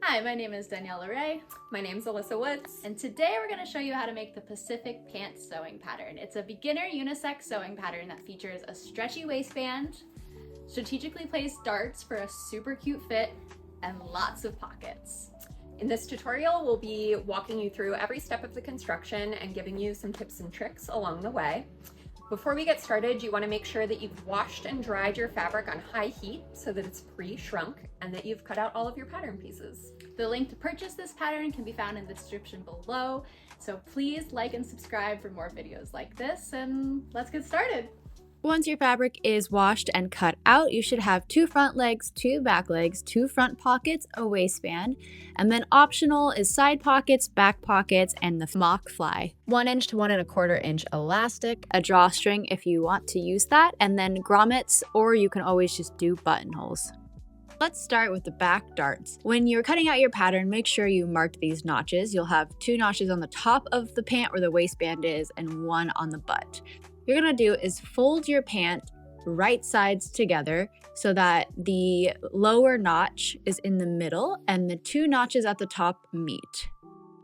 Hi, my name is Danielle LaRae. My name's Alyssa Woods. And today we're going to show you how to make the Pacific Pant sewing pattern. It's a beginner unisex sewing pattern that features a stretchy waistband, strategically placed darts for a super cute fit, and lots of pockets. In this tutorial, we'll be walking you through every step of the construction and giving you some tips and tricks along the way. Before we get started, you want to make sure that you've washed and dried your fabric on high heat so that it's pre-shrunk and that you've cut out all of your pattern pieces. The link to purchase this pattern can be found in the description below, so please like and subscribe for more videos like this, and let's get started. Once your fabric is washed and cut out, you should have 2 front legs, 2 back legs, 2 front pockets, a waistband, and then optional is side pockets, back pockets, and the mock fly. 1 inch to 1 1/4 inch elastic, a drawstring if you want to use that, and then grommets, or you can always just do buttonholes. Let's start with the back darts. When you're cutting out your pattern, make sure you mark these notches. You'll have 2 notches on the top of the pant where the waistband is and 1 on the butt. What you're gonna do is fold your pant right sides together so that the lower notch is in the middle and the 2 notches at the top meet.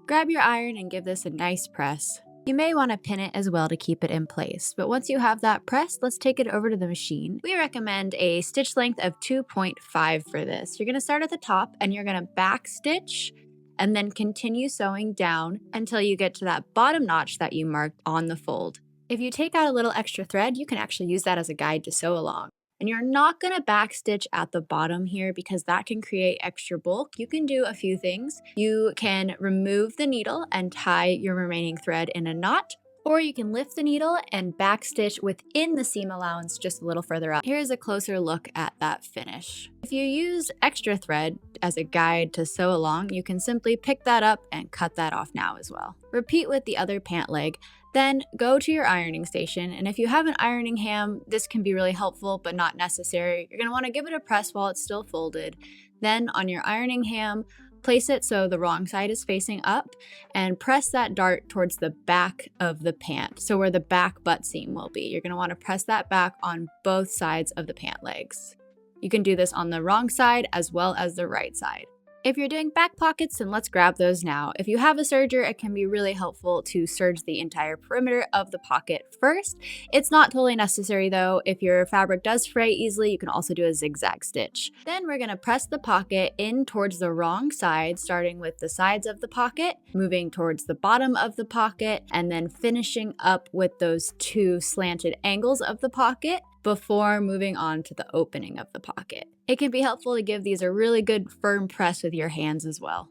Grab your iron and give this a nice press. You may want to pin it as well to keep it in place, but once you have that pressed, let's take it over to the machine. We recommend a stitch length of 2.5 for this. You're going to start at the top and you're going to back stitch and then continue sewing down until you get to that bottom notch that you marked on the fold. If you take out a little extra thread, you can actually use that as a guide to sew along. And you're not going to backstitch at the bottom here because that can create extra bulk. You can do a few things. You can remove the needle and tie your remaining thread in a knot, or you can lift the needle and backstitch within the seam allowance just a little further up. Here's a closer look at that finish. If you use extra thread as a guide to sew along, you can simply pick that up and cut that off now as well. Repeat with the other pant leg. Then go to your ironing station, and if you have an ironing ham, this can be really helpful but not necessary. You're going to want to give it a press while it's still folded. Then on your ironing ham, place it so the wrong side is facing up and press that dart towards the back of the pant, so where the back butt seam will be. You're going to want to press that back on both sides of the pant legs. You can do this on the wrong side as well as the right side. If you're doing back pockets, then let's grab those now. If you have a serger, it can be really helpful to serge the entire perimeter of the pocket first. It's not totally necessary though. If your fabric does fray easily, you can also do a zigzag stitch. Then we're gonna press the pocket in towards the wrong side, starting with the sides of the pocket, moving towards the bottom of the pocket, and then finishing up with those 2 slanted angles of the pocket before moving on to the opening of the pocket. It can be helpful to give these a really good firm press with your hands as well.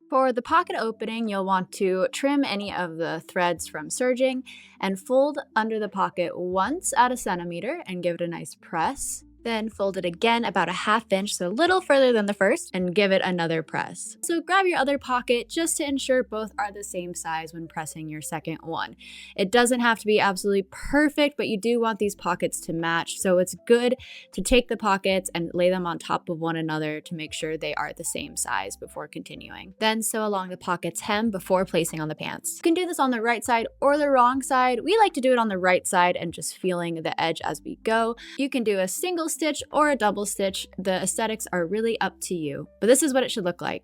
For the pocket opening, you'll want to trim any of the threads from serging and fold under the pocket once at 1 centimeter and give it a nice press. Then fold it again about 1/2 inch, so a little further than the first, and give it another press. So grab your other pocket just to ensure both are the same size when pressing your second one. It doesn't have to be absolutely perfect, but you do want these pockets to match, so it's good to take the pockets and lay them on top of one another to make sure they are the same size before continuing. Then sew along the pocket's hem before placing on the pants. You can do this on the right side or the wrong side. We like to do it on the right side and just feeling the edge as we go. You can do a single stitch or a double stitch. The aesthetics are really up to you, but this is what it should look like.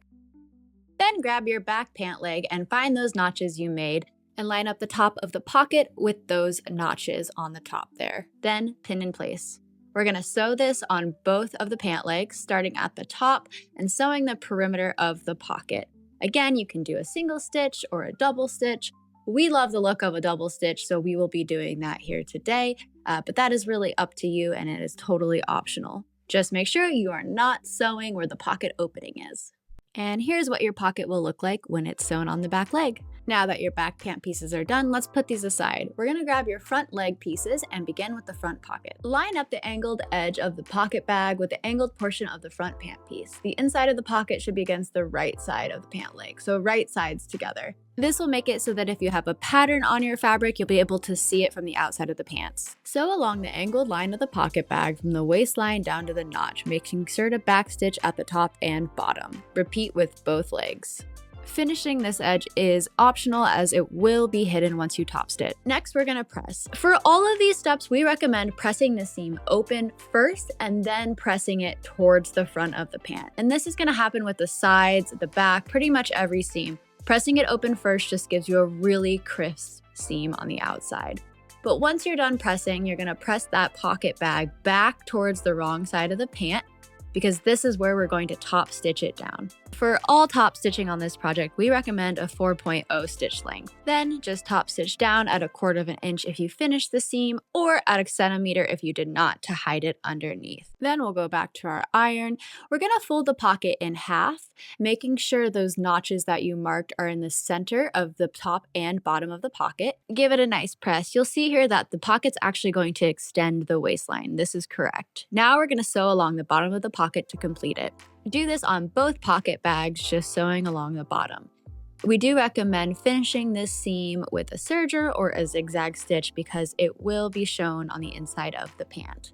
Then grab your back pant leg and find those notches you made and line up the top of the pocket with those notches on the top there. Then pin in place. We're going to sew this on both of the pant legs, starting at the top and sewing the perimeter of the pocket. Again, you can do a single stitch or a double stitch. We love the look of a double stitch, so we will be doing that here today, but that is really up to you and it is totally optional. Just make sure you are not sewing where the pocket opening is. And here's what your pocket will look like when it's sewn on the back leg. Now that your back pant pieces are done, let's put these aside. We're gonna grab your front leg pieces and begin with the front pocket. Line up the angled edge of the pocket bag with the angled portion of the front pant piece. The inside of the pocket should be against the right side of the pant leg, so right sides together. This will make it so that if you have a pattern on your fabric, you'll be able to see it from the outside of the pants. Sew along the angled line of the pocket bag from the waistline down to the notch, making sure to backstitch at the top and bottom. Repeat with both legs. Finishing this edge is optional as it will be hidden once you top stitch. Next, we're gonna press. For all of these steps, we recommend pressing the seam open first and then pressing it towards the front of the pant. And this is gonna happen with the sides, the back, pretty much every seam. Pressing it open first just gives you a really crisp seam on the outside. But once you're done pressing, you're gonna press that pocket bag back towards the wrong side of the pant, because this is where we're going to top stitch it down. For all top stitching on this project, we recommend a 4.0 stitch length. Then just top stitch down at 1/4 of an inch if you finished the seam, or at 1 centimeter if you did not, to hide it underneath. Then we'll go back to our iron. We're gonna fold the pocket in half, making sure those notches that you marked are in the center of the top and bottom of the pocket. Give it a nice press. You'll see here that the pocket's actually going to extend the waistline. This is correct. Now we're gonna sew along the bottom of the pocket to complete it. Do this on both pocket bags, just sewing along the bottom. We do recommend finishing this seam with a serger or a zigzag stitch because it will be shown on the inside of the pant.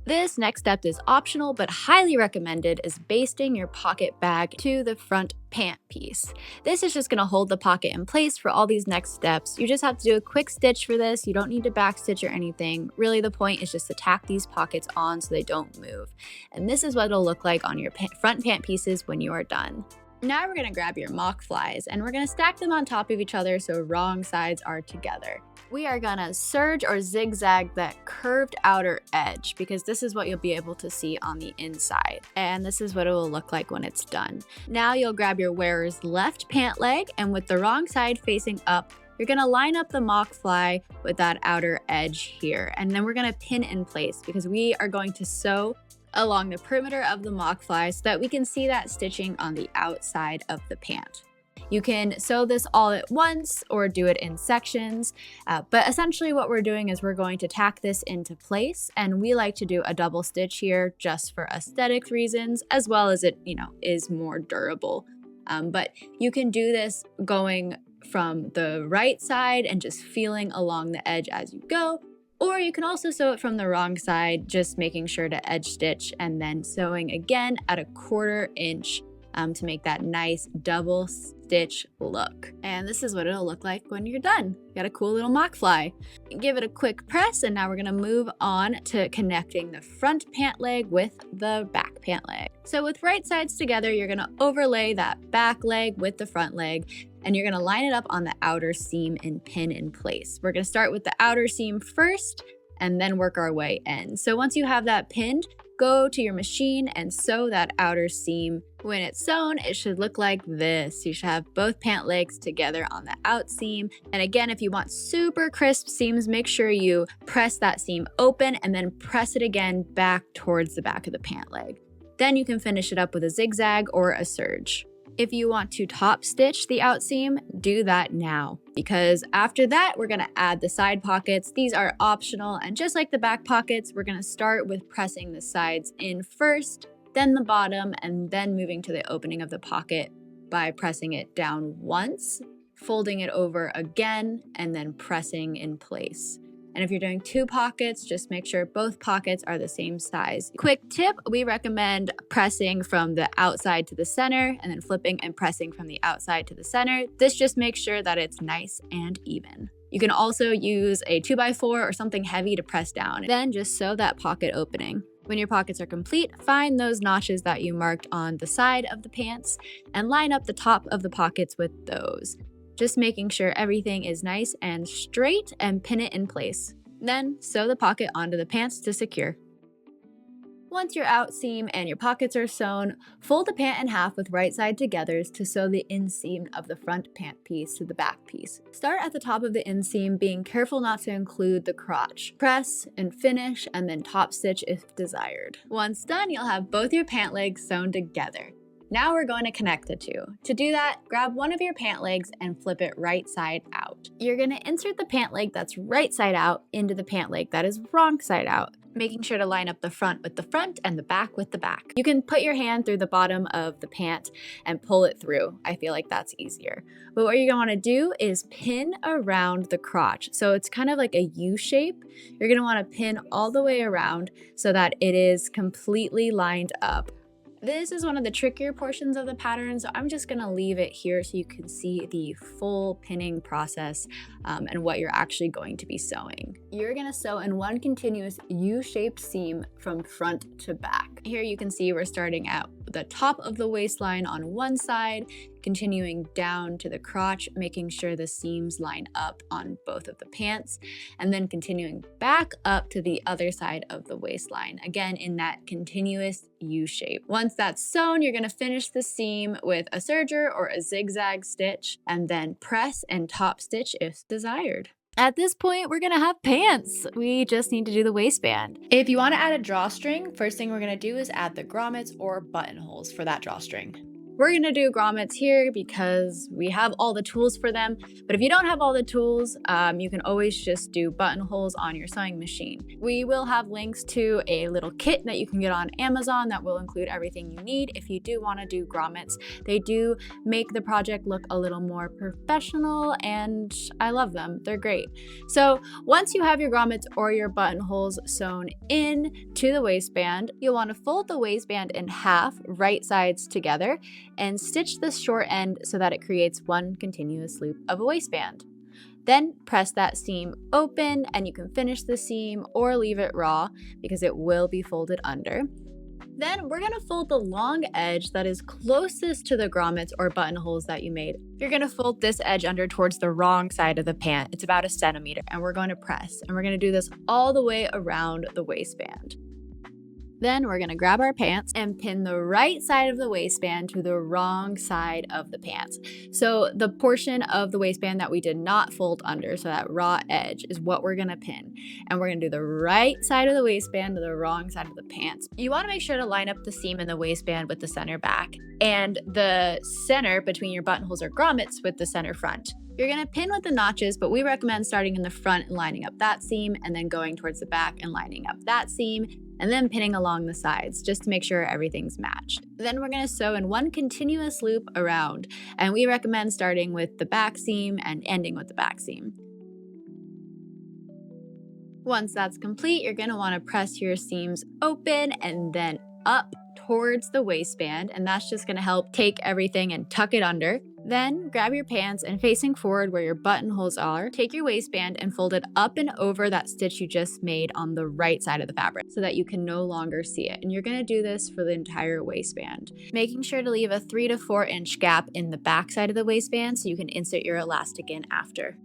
This next step is optional but highly recommended, is basting your pocket bag to the front pant piece. This is just going to hold the pocket in place for all these next steps. You just have to do a quick stitch for this. You don't need to back stitch or anything. Really, the point is just to tack these pockets on so they don't move. And this is what it'll look like on your front pant pieces when you are done. Now we're going to grab your mock flies and we're going to stack them on top of each other so wrong sides are together. We are going to serge or zigzag that curved outer edge because this is what you'll be able to see on the inside. And this is what it will look like when it's done. Now you'll grab your wearer's left pant leg, and with the wrong side facing up, you're going to line up the mock fly with that outer edge here. And then we're going to pin in place because we are going to sew along the perimeter of the mock fly so that we can see that stitching on the outside of the pant. You can sew this all at once or do it in sections, but essentially what we're doing is we're going to tack this into place, and we like to do a double stitch here just for aesthetic reasons, as well as it, is more durable. But you can do this going from the right side and just feeling along the edge as you go, or you can also sew it from the wrong side, just making sure to edge stitch and then sewing again at 1/4 inch to make that nice double stitch look. And this is what it'll look like when you're done. You got a cool little mock fly. Give it a quick press, and now we're gonna move on to connecting the front pant leg with the back pant leg. So with right sides together, you're gonna overlay that back leg with the front leg, and you're gonna line it up on the outer seam and pin in place. We're gonna start with the outer seam first and then work our way in. So once you have that pinned, go to your machine and sew that outer seam. When it's sewn, it should look like this. You should have both pant legs together on the out seam. And again, if you want super crisp seams, make sure you press that seam open and then press it again back towards the back of the pant leg. Then you can finish it up with a zigzag or a serge. If you want to top stitch the out seam, do that now, because after that, we're gonna add the side pockets. These are optional, and just like the back pockets, we're gonna start with pressing the sides in first, then the bottom, and then moving to the opening of the pocket by pressing it down once, folding it over again, and then pressing in place. And if you're doing 2 pockets, just make sure both pockets are the same size. Quick tip, we recommend pressing from the outside to the center and then flipping and pressing from the outside to the center. This just makes sure that it's nice and even. You can also use a 2x4 or something heavy to press down. Then just sew that pocket opening. When your pockets are complete, find those notches that you marked on the side of the pants and line up the top of the pockets with those. Just making sure everything is nice and straight, and pin it in place. Then sew the pocket onto the pants to secure. Once your out seam and your pockets are sewn, fold the pant in half with right side together to sew the inseam of the front pant piece to the back piece. Start at the top of the inseam, being careful not to include the crotch. Press and finish, and then top stitch if desired. Once done, you'll have both your pant legs sewn together. Now we're going to connect the two. To do that, grab one of your pant legs and flip it right side out. You're going to insert the pant leg that's right side out into the pant leg that is wrong side out, making sure to line up the front with the front and the back with the back. You can put your hand through the bottom of the pant and pull it through. I feel like that's easier. But what you're going to want to do is pin around the crotch. So it's kind of like a U shape. You're going to want to pin all the way around so that it is completely lined up. This is one of the trickier portions of the pattern, so I'm just gonna leave it here so you can see the full pinning process and what you're actually going to be sewing. You're gonna sew in one continuous U-shaped seam from front to back. Here you can see we're starting at the top of the waistline on one side, continuing down to the crotch, making sure the seams line up on both of the pants, and then continuing back up to the other side of the waistline, again in that continuous U shape. Once that's sewn, you're going to finish the seam with a serger or a zigzag stitch, and then press and top stitch if desired. At this point, we're gonna have pants. We just need to do the waistband. If you want to add a drawstring, first thing we're going to do is add the grommets or buttonholes for that drawstring. We're gonna do grommets here because we have all the tools for them, but if you don't have all the tools, you can always just do buttonholes on your sewing machine. We will have links to a little kit that you can get on Amazon that will include everything you need if you do wanna do grommets. They do make the project look a little more professional and I love them, they're great. So once you have your grommets or your buttonholes sewn in to the waistband, you'll wanna fold the waistband in half, right sides together, and stitch the short end so that it creates one continuous loop of a waistband. Then press that seam open and you can finish the seam or leave it raw because it will be folded under. Then we're gonna fold the long edge that is closest to the grommets or buttonholes that you made. You're gonna fold this edge under towards the wrong side of the pant. It's about 1 centimeter, and we're going to press. And we're gonna do this all the way around the waistband. Then we're gonna grab our pants and pin the right side of the waistband to the wrong side of the pants. So the portion of the waistband that we did not fold under, so that raw edge, is what we're gonna pin. And we're gonna do the right side of the waistband to the wrong side of the pants. You wanna make sure to line up the seam in the waistband with the center back, and the center between your buttonholes or grommets with the center front. You're gonna pin with the notches, but we recommend starting in the front and lining up that seam, and then going towards the back and lining up that seam, and then pinning along the sides just to make sure everything's matched. Then we're gonna sew in one continuous loop around, and we recommend starting with the back seam and ending with the back seam. Once that's complete, you're gonna wanna press your seams open and then up towards the waistband, and that's just gonna help take everything and tuck it under. Then grab your pants and facing forward where your buttonholes are, take your waistband and fold it up and over that stitch you just made on the right side of the fabric so that you can no longer see it. And you're gonna do this for the entire waistband, making sure to leave a 3 to 4 inch gap in the back side of the waistband so you can insert your elastic in after.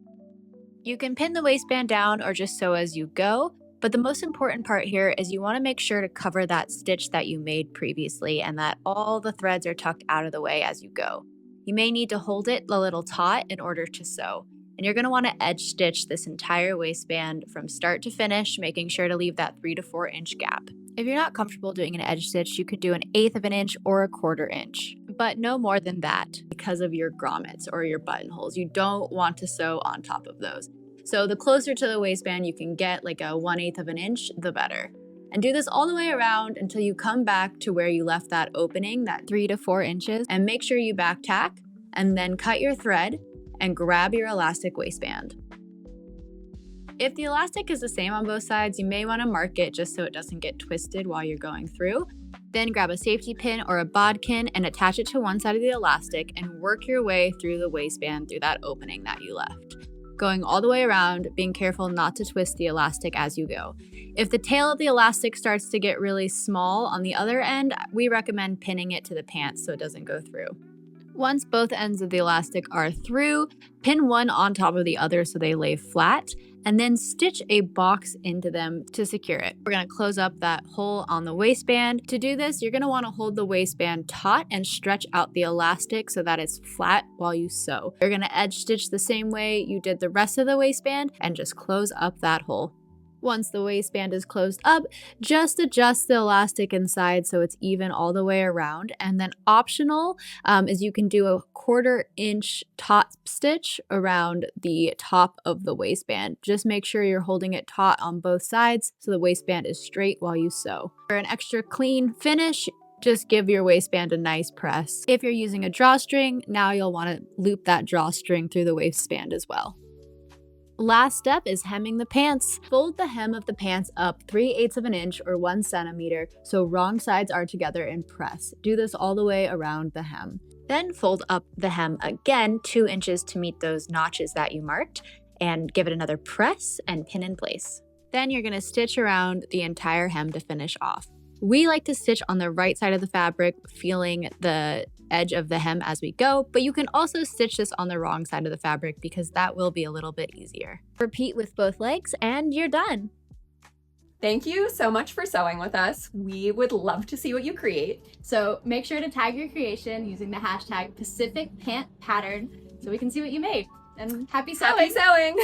You can pin the waistband down or just sew as you go, but the most important part here is you want to make sure to cover that stitch that you made previously and that all the threads are tucked out of the way as you go. You may need to hold it a little taut in order to sew. And you're going to want to edge stitch this entire waistband from start to finish, making sure to leave that 3 to 4 inch gap. If you're not comfortable doing an edge stitch, you could do 1/8 of an inch or 1/4 inch, but no more than that because of your grommets or your buttonholes. You don't want to sew on top of those. So the closer to the waistband you can get, like a 1/8 of an inch, the better. And do this all the way around until you come back to where you left that opening, that 3 to 4 inches, and make sure you back tack and then cut your thread and grab your elastic waistband. If the elastic is the same on both sides, you may want to mark it just so it doesn't get twisted while you're going through. Then grab a safety pin or a bodkin and attach it to one side of the elastic and work your way through the waistband through that opening that you left, going all the way around, being careful not to twist the elastic as you go. If the tail of the elastic starts to get really small on the other end, we recommend pinning it to the pants so it doesn't go through. Once both ends of the elastic are through, pin one on top of the other so they lay flat, and then stitch a box into them to secure it. We're going to close up that hole on the waistband. To do this, you're going to want to hold the waistband taut and stretch out the elastic so that it's flat while you sew. You're going to edge stitch the same way you did the rest of the waistband and just close up that hole. Once the waistband is closed up, just adjust the elastic inside so it's even all the way around. And then optional is you can do a 1/4 inch top stitch around the top of the waistband. Just make sure you're holding it taut on both sides so the waistband is straight while you sew. For an extra clean finish, just give your waistband a nice press. If you're using a drawstring, now you'll want to loop that drawstring through the waistband as well. Last step is hemming the pants. Fold the hem of the pants up 3/8 of an inch or 1 centimeter so wrong sides are together and press. Do this all the way around the hem. Then fold up the hem again 2 inches to meet those notches that you marked and give it another press and pin in place. Then you're going to stitch around the entire hem to finish off. We like to stitch on the right side of the fabric, feeling the edge of the hem as we go, but you can also stitch this on the wrong side of the fabric because that will be a little bit easier. Repeat with both legs and you're done. Thank you so much for sewing with us. We would love to see what you create. So make sure to tag your creation using the hashtag Pacific Pant Pattern so we can see what you made. And happy sewing! Happy sewing!